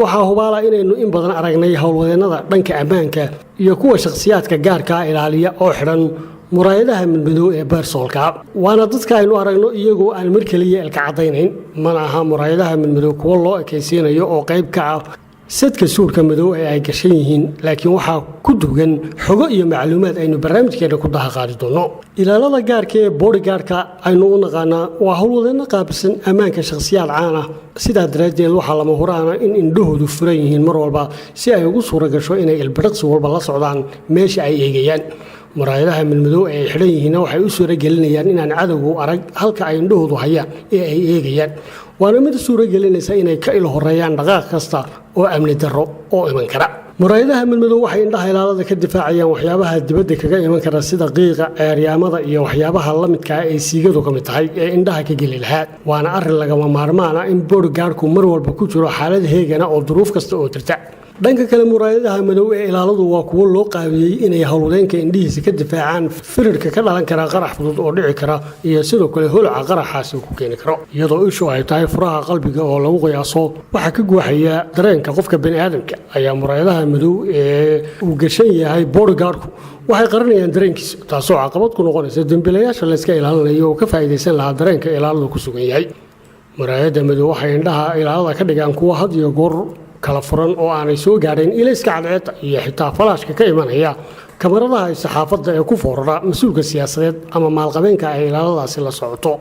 waxaa hubaala inaynu in badan aragnay howlwadeennada dhanka ammaanka iyo kuwa shakhsiyaadka gaarka ilaaliya oo xidhan muraayadaha midmadow ee beersoolka waana dadka aynu aragno iyagoo aan mar kaliya ilka cadaynayn mana aha muraayadaha midmadow kuwa loo ekaysiinayo oo qayb ka ah sadka suudhka madow ee ay gashan yihiin laakiin waxaa ku dugan xogo iyo macluumaad aynu barnaamijkeena ku dahaqaadi doono ilaalada gaarka ee bodyguardka aynu u naqaanaa waa howlwadeenno qaabilsan ammaanka shakhsiyaad caan ah sidaa daraaddeed waxaa lama huraana in indhahoodu furan yihiin mar walba si ay ugu suura gasho inay ilbiriqsi walba la socdaan meesha ay eegayaan muraayadaha midmadow ee ay xidhan yihiinna waxay u suura gelinayaan inaan cadowgu arag halka ay indhahoodu hayaan ee ay eegayaan waana mid suura gelinaysa inay ka il horeeyaan dhaqaaq kasta oo amni darro oo iman kara muraayadaha midmadow waxay indhaha ilaalada ka difaacayaan waxyaabaha dibadda kaga iman kara sida qiiqa ceeryaamada iyo waxyaabaha la midka ah ee siigadu ka mid tahay ee indhaha ka geli lahaa waana arrin lagama maarmaan ah in bodyguardku mar walba ku jiro xaalad heegana oo duruuf kasta oo jirta dhanka kale muraayadaha madow ee ilaaladu waa kuwo loo qaabiyey inay howlwadeenka indhihiisa ka difaacaan firirka ka dhalan kara qarax fudud oo dhici kara iyo sidoo kale holaca qaraxaasi ku keeni karo iyadoo ishu ay tahay furaha qalbiga oo lagu qiyaaso waxaa ka guuxaya dareenka qofka bani'aadamka ayaa muraayadaha madow ee uu gashan yahay bodyguardku waxay qaranayaan dareenkiisa taasoo caqabad ku noqonaysa dembiilayaasha layska ilaalinayo oo ka faa'iidaysan lahaa dareenka ilaaladu ku sugan yahay muraayada madow waxay indhaha ilaalada ka dhigaan kuwo had iyo goor kala furan oo aanay soo gaadhayn ilayska cadceedda iyo xitaa falaashka ka imanaya kamaradaha saxaafadda ee ku foorara mas-uulka siyaasadeed ama maalqabeenka ay ilaaladaasi la socoto